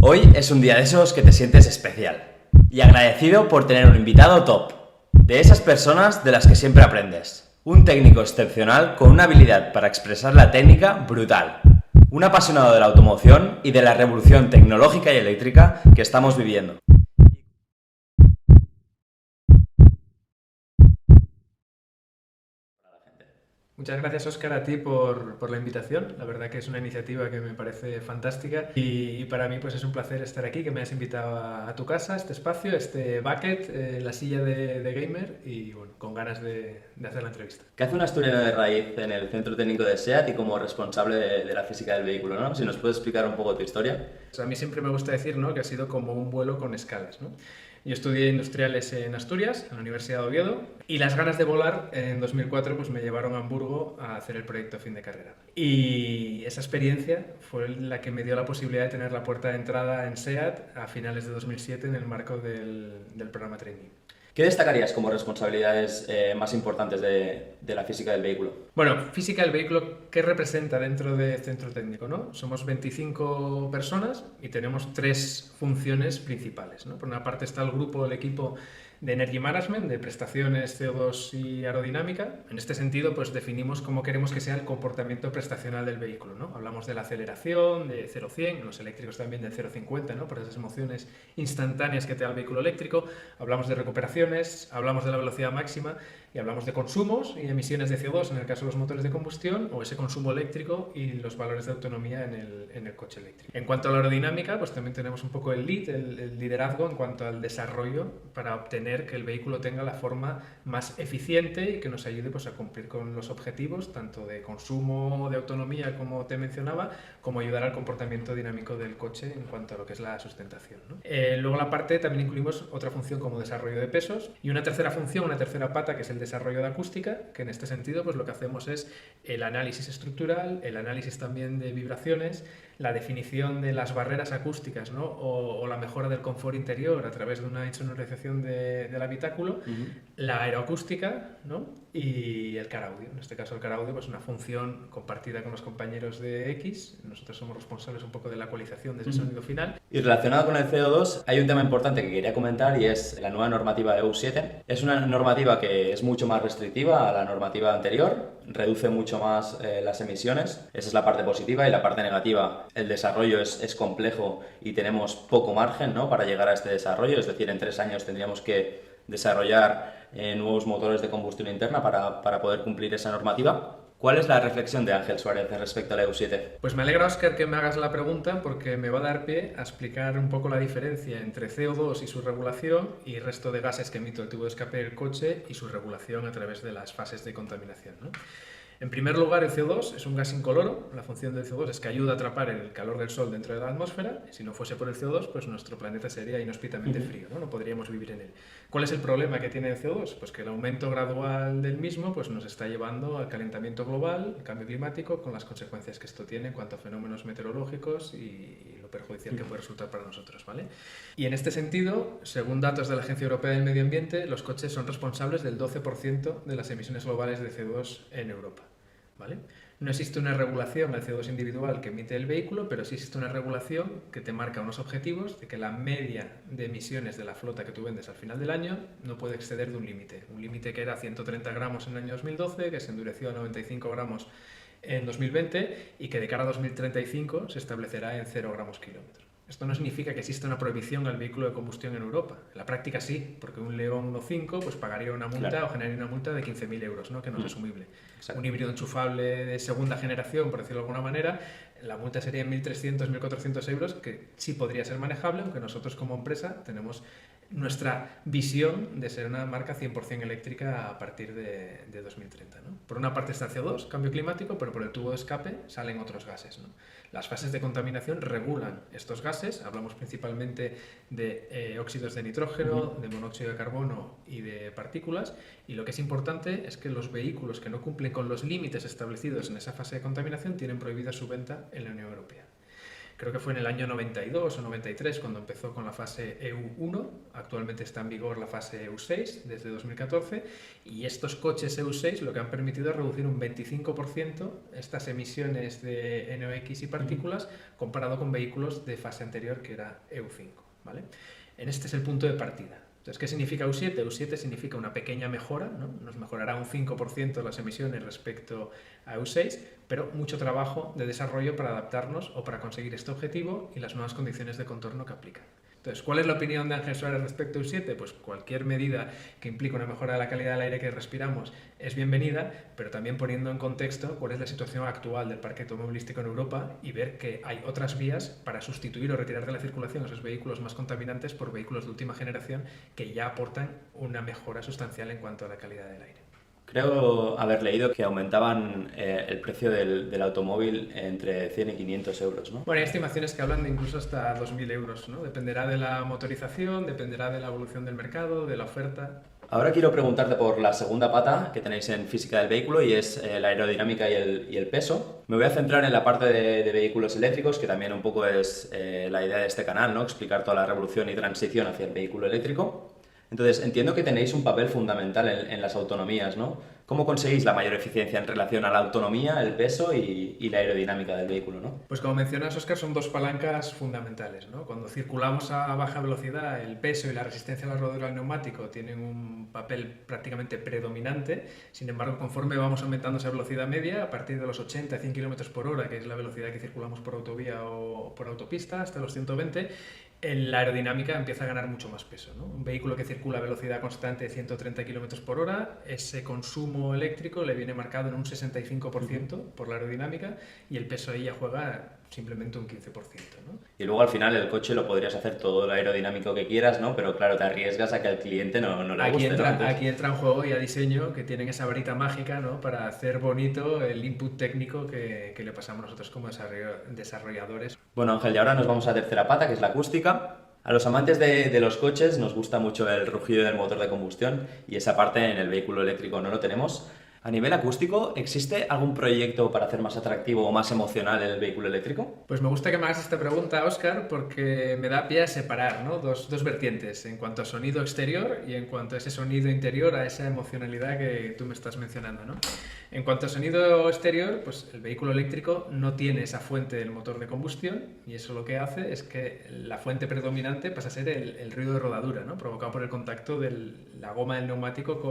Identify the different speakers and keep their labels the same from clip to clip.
Speaker 1: Hoy es un día de esos que te sientes especial y agradecido por tener un invitado top, de esas personas de las que siempre aprendes. Un técnico excepcional con una habilidad para expresar la técnica brutal. Un apasionado de la automoción y de la revolución tecnológica y eléctrica que estamos viviendo.
Speaker 2: Muchas gracias, Óscar, a ti por la invitación. La verdad que es una iniciativa que me parece fantástica y para mí pues es un placer estar aquí, que me hayas invitado a tu casa, a este espacio, este bucket, la silla de gamer y bueno, con ganas de hacer la entrevista.
Speaker 1: ¿Qué hace un asturiano de raíz en el centro técnico de SEAT y como responsable de la física del vehículo, ¿no? Si nos puedes explicar un poco tu historia.
Speaker 2: O sea, a mí siempre me gusta decir, ¿no?, que ha sido como un vuelo con escalas, ¿no? Yo estudié industriales en Asturias, en la Universidad de Oviedo, y las ganas de volar en 2004 pues me llevaron a Hamburgo a hacer el proyecto fin de carrera. Y esa experiencia fue la que me dio la posibilidad de tener la puerta de entrada en SEAT a finales de 2007 en el marco del programa Trainee.
Speaker 1: ¿Qué destacarías como responsabilidades más importantes de la física del vehículo?
Speaker 2: Bueno, física del vehículo, ¿qué representa dentro del centro técnico, ¿no? Somos 25 personas y tenemos tres funciones principales, ¿no? Por una parte está el grupo, el equipo de Energy Management, de prestaciones, CO2 y aerodinámica. En este sentido, pues definimos cómo queremos que sea el comportamiento prestacional del vehículo, ¿no? Hablamos de la aceleración, de 0-100, los eléctricos también del 0-50, ¿no?, por esas emociones instantáneas que te da el vehículo eléctrico. Hablamos de recuperaciones, hablamos de la velocidad máxima y hablamos de consumos y emisiones de CO2 en el caso de los motores de combustión o ese consumo eléctrico y los valores de autonomía en el coche eléctrico. En cuanto a la aerodinámica, pues también tenemos un poco el lead, el liderazgo en cuanto al desarrollo para obtener que el vehículo tenga la forma más eficiente y que nos ayude pues a cumplir con los objetivos tanto de consumo, de autonomía, como te mencionaba, como ayudar al comportamiento dinámico del coche en cuanto a lo que es la sustentación, ¿no? Luego la parte también incluimos otra función como desarrollo de pesos y una tercera función, una tercera pata, que es el desarrollo de acústica, que en este sentido pues lo que hacemos es el análisis estructural, el análisis también de vibraciones, la definición de las barreras acústicas, ¿no?, o la mejora del confort interior a través de una insonorización del habitáculo, la aeroacústica, ¿no?, y el car audio. En este caso el car audio pues una función compartida con los compañeros de X. Nosotros somos responsables un poco de la ecualización de ese sonido final.
Speaker 1: Y relacionado con el CO2, hay un tema importante que quería comentar y es la nueva normativa Euro 7. Es una normativa que es mucho más restrictiva a la normativa anterior, reduce mucho más las emisiones. Esa es la parte positiva, y la parte negativa, el desarrollo es complejo y tenemos poco margen, ¿no?, para llegar a este desarrollo. Es decir, en 3 años tendríamos que desarrollar nuevos motores de combustión interna para poder cumplir esa normativa. ¿Cuál es la reflexión de Ángel Suárez respecto a la EU7?
Speaker 2: Pues me alegra, Óscar, que me hagas la pregunta porque me va a dar pie a explicar un poco la diferencia entre CO2 y su regulación y el resto de gases que emite el tubo de escape del coche y su regulación a través de las fases de contaminación, ¿no? En primer lugar, el CO2 es un gas incoloro. La función del CO2 es que ayuda a atrapar el calor del Sol dentro de la atmósfera. Si no fuese por el CO2, pues nuestro planeta sería inhóspitamente frío, ¿no? No podríamos vivir en él. ¿Cuál es el problema que tiene el CO2? Pues que el aumento gradual del mismo pues nos está llevando al calentamiento global, al cambio climático, con las consecuencias que esto tiene en cuanto a fenómenos meteorológicos y lo perjudicial que puede resultar para nosotros, ¿vale? Y en este sentido, según datos de la Agencia Europea del Medio Ambiente, los coches son responsables del 12% de las emisiones globales de CO2 en Europa, ¿vale? No existe una regulación al CO2 individual que emite el vehículo, pero sí existe una regulación que te marca unos objetivos de que la media de emisiones de la flota que tú vendes al final del año no puede exceder de un límite que era 130 gramos en el año 2012, que se endureció a 95 gramos en 2020 y que de cara a 2035 se establecerá en 0 gramos kilómetro. Esto no significa que exista una prohibición al vehículo de combustión en Europa. En la práctica sí, porque un León 1.5 pues pagaría una multa, claro, o generaría una multa de 15.000 euros, ¿no?, que no es asumible. Exacto. Un híbrido enchufable de segunda generación, por decirlo de alguna manera, la multa sería 1.300, 1.400 euros, que sí podría ser manejable, aunque nosotros como empresa tenemos nuestra visión de ser una marca 100% eléctrica a partir de 2030, ¿no? Por una parte está el CO2, cambio climático, pero por el tubo de escape salen otros gases, ¿no? Las fases de contaminación regulan estos gases. Hablamos principalmente de óxidos de nitrógeno, de monóxido de carbono y de partículas, y lo que es importante es que los vehículos que no cumplen con los límites establecidos en esa fase de contaminación tienen prohibida su venta en la Unión Europea. Creo que fue en el año 92 o 93 cuando empezó con la fase EU1, actualmente está en vigor la fase EU6 desde 2014, y estos coches EU6 lo que han permitido es reducir un 25% estas emisiones de NOx y partículas comparado con vehículos de fase anterior que era EU5, ¿vale? Este es el punto de partida. Entonces, ¿qué significa EU7? EU7 significa una pequeña mejora, ¿no? Nos mejorará un 5% las emisiones respecto a EU6, pero mucho trabajo de desarrollo para adaptarnos o para conseguir este objetivo y las nuevas condiciones de contorno que aplican. Entonces, ¿cuál es la opinión de Ángel Suárez respecto a EU7? Pues cualquier medida que implique una mejora de la calidad del aire que respiramos es bienvenida, pero también poniendo en contexto cuál es la situación actual del parque automovilístico en Europa y ver que hay otras vías para sustituir o retirar de la circulación esos vehículos más contaminantes por vehículos de última generación que ya aportan una mejora sustancial en cuanto a la calidad del aire.
Speaker 1: Creo haber leído que aumentaban el precio del automóvil entre 100 y 500 euros, ¿no?
Speaker 2: Bueno, hay estimaciones que hablan de incluso hasta 2.000 euros, ¿no? Dependerá de la motorización, dependerá de la evolución del mercado, de la oferta.
Speaker 1: Ahora quiero preguntarte por la segunda pata que tenéis en física del vehículo y es la aerodinámica y el peso. Me voy a centrar en la parte de vehículos eléctricos, que también un poco es la idea de este canal, ¿no? Explicar toda la revolución y transición hacia el vehículo eléctrico. Entonces, entiendo que tenéis un papel fundamental en las autonomías, ¿no? ¿Cómo conseguís la mayor eficiencia en relación a la autonomía, el peso y la aerodinámica del vehículo, ¿no?
Speaker 2: Pues como mencionas, Óscar, son dos palancas fundamentales, ¿no? Cuando circulamos a baja velocidad, el peso y la resistencia a la rodadura del neumático tienen un papel prácticamente predominante. Sin embargo, conforme vamos aumentando esa velocidad media, a partir de los 80 100 km por hora, que es la velocidad que circulamos por autovía o por autopista, hasta los 120, en la aerodinámica empieza a ganar mucho más peso, ¿no? Un vehículo que circula a velocidad constante de 130 km por hora, ese consumo eléctrico le viene marcado en un 65% por la aerodinámica y el peso ahí ya juega simplemente un 15%, ¿no?
Speaker 1: Y luego al final el coche lo podrías hacer todo lo aerodinámico que quieras, ¿no? Pero claro, te arriesgas a que al cliente no le guste, ¿no?
Speaker 2: Aquí entra en juego y a diseño que tienen esa varita mágica, ¿no? Para hacer bonito el input técnico que le pasamos nosotros como desarrolladores.
Speaker 1: Bueno, Ángel, y ahora nos vamos a la tercera pata, que es la acústica. A los amantes de los coches nos gusta mucho el rugido del motor de combustión y esa parte en el vehículo eléctrico no lo tenemos. A nivel acústico, ¿existe algún proyecto para hacer más atractivo o más emocional el vehículo eléctrico?
Speaker 2: Pues me gusta que me hagas esta pregunta, Óscar, porque me da pie a separar, ¿no? Dos vertientes, en cuanto a sonido exterior y en cuanto a ese sonido interior, a esa emocionalidad que tú me estás mencionando, ¿no? En cuanto a sonido exterior, pues el vehículo eléctrico no tiene esa fuente del motor de combustión y eso lo que hace es que la fuente predominante pasa a ser el ruido de rodadura, ¿no? Provocado por el contacto de la goma del neumático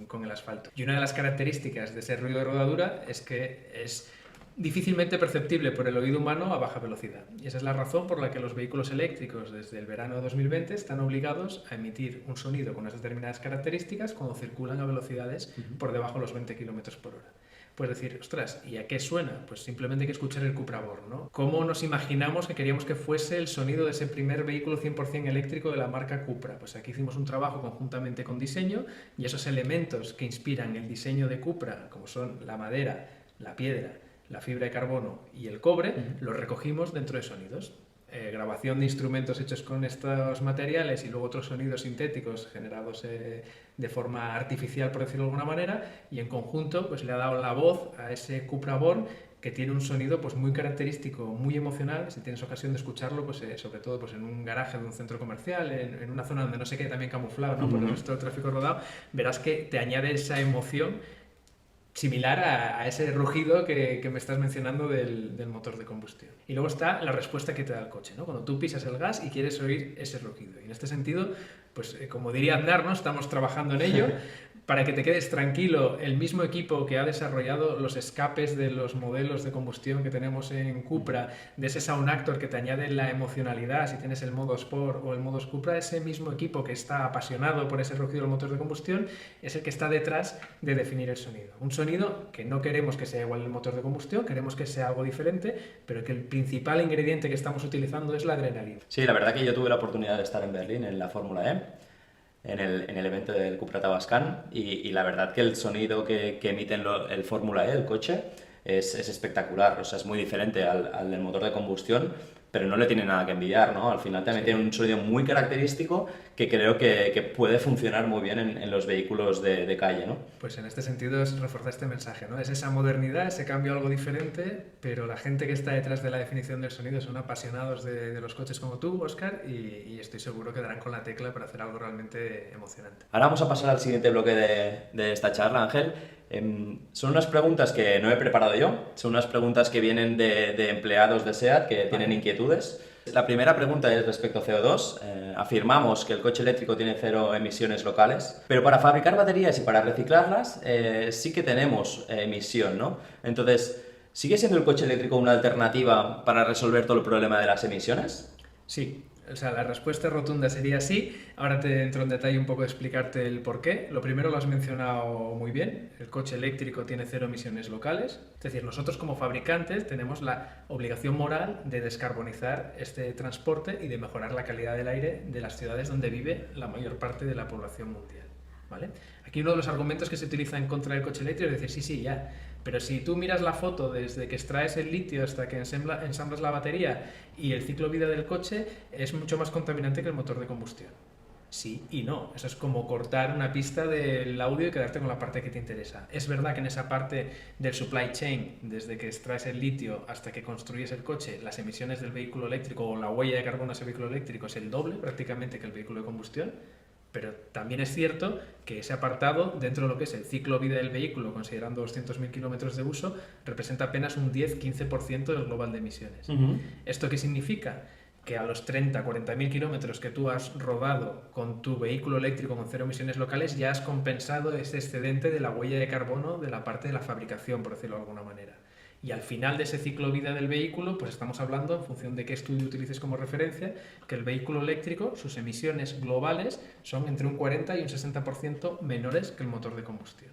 Speaker 2: con el asfalto. Y una de las características de ese ruido de rodadura es que es difícilmente perceptible por el oído humano a baja velocidad. Y esa es la razón por la que los vehículos eléctricos desde el verano de 2020 están obligados a emitir un sonido con unas determinadas características cuando circulan a velocidades por debajo de los 20 km por hora. Pues decir, ostras, ¿y a qué suena? Pues simplemente hay que escuchar el Cupra Born, ¿no? ¿Cómo nos imaginamos que queríamos que fuese el sonido de ese primer vehículo 100% eléctrico de la marca Cupra? Pues aquí hicimos un trabajo conjuntamente con diseño y esos elementos que inspiran el diseño de Cupra, como son la madera, la piedra, la fibra de carbono y el cobre, los recogimos dentro de sonidos. Grabación de instrumentos hechos con estos materiales y luego otros sonidos sintéticos generados de forma artificial, por decirlo de alguna manera, y en conjunto pues le ha dado la voz a ese Cupra Born, que tiene un sonido pues muy característico, muy emocional. Si tienes ocasión de escucharlo, pues sobre todo pues en un garaje de un centro comercial, en una zona donde no se quede también camuflado, ¿no? Por el resto del tráfico rodado, verás que te añade esa emoción similar a ese rugido que me estás mencionando del motor de combustión. Y luego está la respuesta que te da el coche, ¿no? Cuando tú pisas el gas y quieres oír ese rugido. Y en este sentido, pues como diría Aznar, ¿no? Estamos trabajando en ello. Para que te quedes tranquilo, el mismo equipo que ha desarrollado los escapes de los modelos de combustión que tenemos en Cupra, de ese Sound Actor que te añade la emocionalidad si tienes el modo Sport o el modo Cupra, ese mismo equipo que está apasionado por ese rugido del motor de combustión es el que está detrás de definir el sonido. Un sonido que no queremos que sea igual al motor de combustión, queremos que sea algo diferente, pero que el principal ingrediente que estamos utilizando es la adrenalina.
Speaker 1: Sí, la verdad que yo tuve la oportunidad de estar en Berlín en la Fórmula E. En el evento del Cupra Tavascan y la verdad que el sonido que emite el Fórmula E, el coche, es espectacular, o sea, es muy diferente al del motor de combustión, pero no le tiene nada que envidiar, ¿no? Al final también tiene un sonido muy característico que creo que puede funcionar muy bien en los vehículos de calle, ¿no?
Speaker 2: Pues en este sentido es reforzar este mensaje, ¿no? Es esa modernidad, ese cambio algo diferente, pero la gente que está detrás de la definición del sonido son apasionados de los coches como tú, Óscar, y estoy seguro que darán con la tecla para hacer algo realmente emocionante.
Speaker 1: Ahora vamos a pasar al siguiente bloque de esta charla, Ángel. Son unas preguntas que no he preparado yo, son unas preguntas que vienen de empleados de SEAT que tienen inquietudes. La primera pregunta es respecto a CO2. Afirmamos que el coche eléctrico tiene 0 emisiones locales, pero para fabricar baterías y para reciclarlas sí que tenemos emisión, ¿no? Entonces, ¿sigue siendo el coche eléctrico una alternativa para resolver todo el problema de las emisiones?
Speaker 2: Sí. O sea, la respuesta rotunda sería sí. Ahora te entro en detalle un poco de explicarte el por qué. Lo primero lo has mencionado muy bien. El coche eléctrico tiene 0 emisiones locales. Es decir, nosotros como fabricantes tenemos la obligación moral de descarbonizar este transporte y de mejorar la calidad del aire de las ciudades donde vive la mayor parte de la población mundial, ¿vale? Aquí uno de los argumentos que se utiliza en contra del coche eléctrico es decir, sí, ya. Pero si tú miras la foto desde que extraes el litio hasta que ensamblas la batería y el ciclo vida del coche, es mucho más contaminante que el motor de combustión. Sí y no. Eso es como cortar una pista del audio y quedarte con la parte que te interesa. Es verdad que en esa parte del supply chain, desde que extraes el litio hasta que construyes el coche, las emisiones del vehículo eléctrico o la huella de carbono de ese vehículo eléctrico es el doble prácticamente que el vehículo de combustión. Pero también es cierto que ese apartado, dentro de lo que es el ciclo vida del vehículo, considerando 200.000 kilómetros de uso, representa apenas un 10-15% del global de emisiones. ¿Esto qué significa? Que a los 30-40.000 kilómetros que tú has rodado con tu vehículo eléctrico con 0 emisiones locales, ya has compensado ese excedente de la huella de carbono de la parte de la fabricación, por decirlo de alguna manera. Y al final de ese ciclo vida del vehículo, pues estamos hablando, en función de qué estudio utilices como referencia, que el vehículo eléctrico, sus emisiones globales son entre un 40 y un 60% menores que el motor de combustión.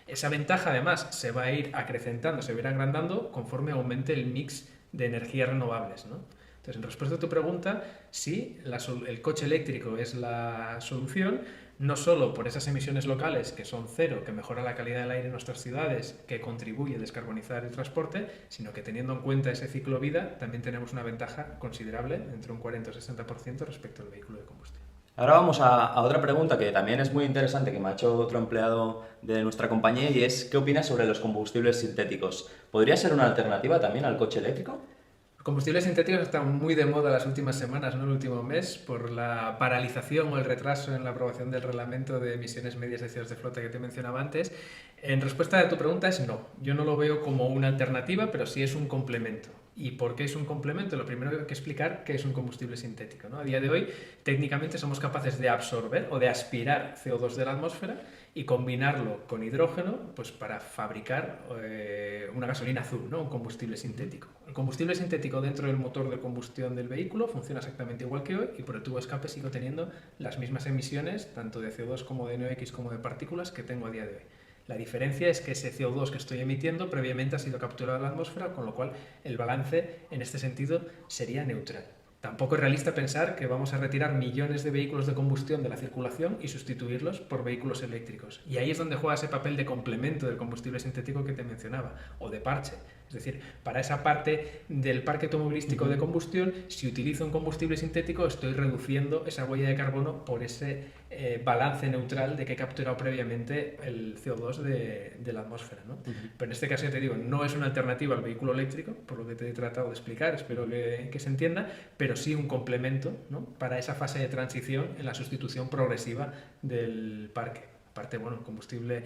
Speaker 2: Esa ventaja, además, se va a ir acrecentando, se va a ir agrandando conforme aumente el mix de energías renovables, ¿no? Entonces, en respuesta a tu pregunta, sí, el coche eléctrico es la solución, no solo por esas emisiones locales, que son 0, que mejora la calidad del aire en nuestras ciudades, que contribuye a descarbonizar el transporte, sino que teniendo en cuenta ese ciclo vida, también tenemos una ventaja considerable, entre un 40 y 60% respecto al vehículo de combustión.
Speaker 1: Ahora vamos a otra pregunta que también es muy interesante, que me ha hecho otro empleado de nuestra compañía, y es, ¿qué opinas sobre los combustibles sintéticos? ¿Podría ser una alternativa también al coche eléctrico?
Speaker 2: Combustibles sintéticos están muy de moda las últimas semanas, no el último mes, por la paralización o el retraso en la aprobación del reglamento de emisiones medias de CO2 de flota que te mencionaba antes. En respuesta a tu pregunta es no. Yo no lo veo como una alternativa, pero sí es un complemento. ¿Y por qué es un complemento? Lo primero que hay que explicar qué es un combustible sintético, ¿no? A día de hoy, técnicamente somos capaces de absorber o de aspirar CO2 de la atmósfera y combinarlo con hidrógeno, pues para fabricar una gasolina azul, ¿no? Un combustible sintético. El combustible sintético dentro del motor de combustión del vehículo funciona exactamente igual que hoy y por el tubo de escape sigo teniendo las mismas emisiones, tanto de CO2 como de NOx como de partículas que tengo a día de hoy. La diferencia es que ese CO2 que estoy emitiendo previamente ha sido capturado en la atmósfera, con lo cual el balance en este sentido sería neutral. Tampoco es realista pensar que vamos a retirar millones de vehículos de combustión de la circulación y sustituirlos por vehículos eléctricos. Y ahí es donde juega ese papel de complemento del combustible sintético que te mencionaba, o de parche. Es decir, para esa parte del parque automovilístico de combustión, si utilizo un combustible sintético, estoy reduciendo esa huella de carbono por ese balance neutral de que he capturado previamente el CO2 de la atmósfera, ¿no? Pero en este caso, ya te digo, no es una alternativa al vehículo eléctrico, por lo que te he tratado de explicar, espero que se entienda, pero sí un complemento, ¿no? Para esa fase de transición en la sustitución progresiva del parque. Aparte, bueno, el combustible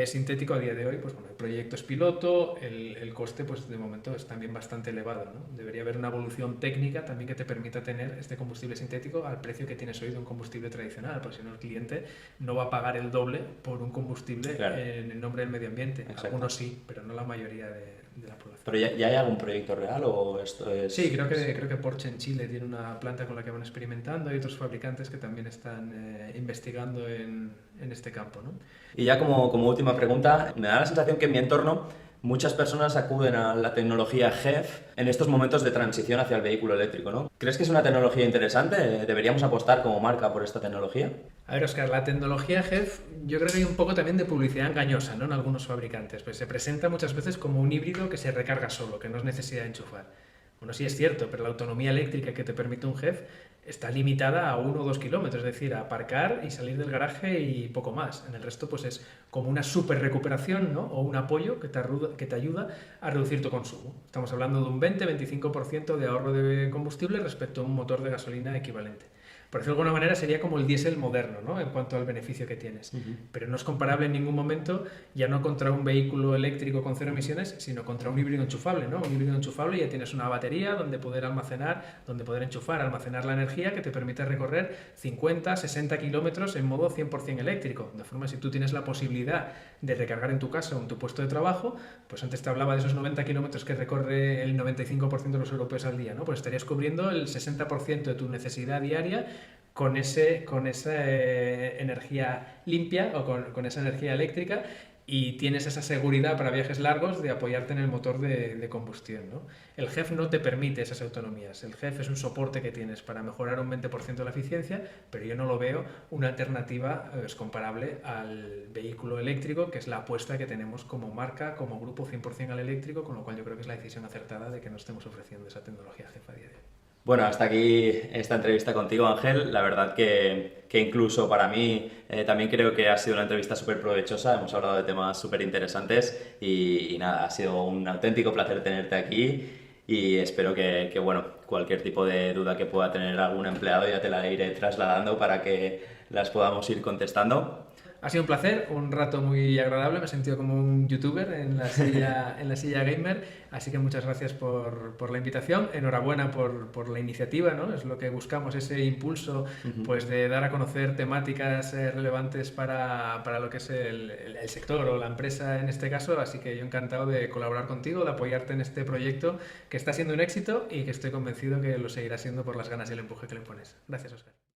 Speaker 2: sintético a día de hoy, pues bueno, hay proyectos piloto, el coste pues de momento es también bastante elevado, ¿no? Debería haber una evolución técnica también que te permita tener este combustible sintético al precio que tienes hoy de un combustible tradicional, porque si no el cliente no va a pagar el doble por un combustible en el nombre del medio ambiente. Exacto. Algunos sí, pero no la mayoría de la población.
Speaker 1: ¿Pero ya hay algún proyecto real o esto es...?
Speaker 2: Sí, creo que Porsche en Chile tiene una planta con la que van experimentando y otros fabricantes que también están investigando en este campo, ¿no?
Speaker 1: Y ya como última pregunta, me da la sensación que en mi entorno muchas personas acuden a la tecnología HEV en estos momentos de transición hacia el vehículo eléctrico, ¿no? ¿Crees que es una tecnología interesante? ¿Deberíamos apostar como marca por esta tecnología?
Speaker 2: A ver, Óscar, la tecnología HEV yo creo que hay un poco también de publicidad engañosa, ¿no? En algunos fabricantes. Pues se presenta muchas veces como un híbrido que se recarga solo, que no es necesidad de enchufar. Bueno, sí es cierto, pero la autonomía eléctrica que te permite un GEF está limitada a 1 o 2 kilómetros, es decir, a aparcar y salir del garaje y poco más. En el resto, pues es como una super recuperación, ¿no? O un apoyo que te ayuda a reducir tu consumo. Estamos hablando de un 20-25% de ahorro de combustible respecto a un motor de gasolina equivalente. Por decirlo de alguna manera, sería como el diésel moderno, ¿no? En cuanto al beneficio que tienes. Pero no es comparable en ningún momento, ya no contra un vehículo eléctrico con cero emisiones, sino contra un híbrido enchufable, ¿no? Un híbrido enchufable ya tienes una batería donde poder almacenar, donde poder enchufar, almacenar la energía que te permite recorrer 50, 60 kilómetros en modo 100% eléctrico. De forma, si tú tienes la posibilidad de recargar en tu casa o en tu puesto de trabajo, pues antes te hablaba de esos 90 kilómetros que recorre el 95% de los europeos al día, ¿no? Pues estarías cubriendo el 60% de tu necesidad diaria con esa energía limpia o con esa energía eléctrica, y tienes esa seguridad para viajes largos de apoyarte en el motor de combustión, ¿no? El GEF no te permite esas autonomías. El GEF es un soporte que tienes para mejorar un 20% la eficiencia, pero yo no lo veo una alternativa comparable al vehículo eléctrico, que es la apuesta que tenemos como marca, como grupo 100% al eléctrico, con lo cual yo creo que es la decisión acertada de que no estemos ofreciendo esa tecnología GEF a día de hoy.
Speaker 1: Bueno, hasta aquí esta entrevista contigo, Ángel. La verdad que incluso para mí también creo que ha sido una entrevista súper provechosa. Hemos hablado de temas súper interesantes y nada, ha sido un auténtico placer tenerte aquí y espero que, bueno, cualquier tipo de duda que pueda tener algún empleado ya te la iré trasladando para que las podamos ir contestando.
Speaker 2: Ha sido un placer, un rato muy agradable, me he sentido como un youtuber en la silla gamer, así que muchas gracias por la invitación, enhorabuena por la iniciativa, ¿no? Es lo que buscamos, ese impulso pues de dar a conocer temáticas relevantes para lo que es el sector o la empresa en este caso, así que yo encantado de colaborar contigo, de apoyarte en este proyecto que está siendo un éxito y que estoy convencido que lo seguirá siendo por las ganas y el empuje que le pones. Gracias, Óscar.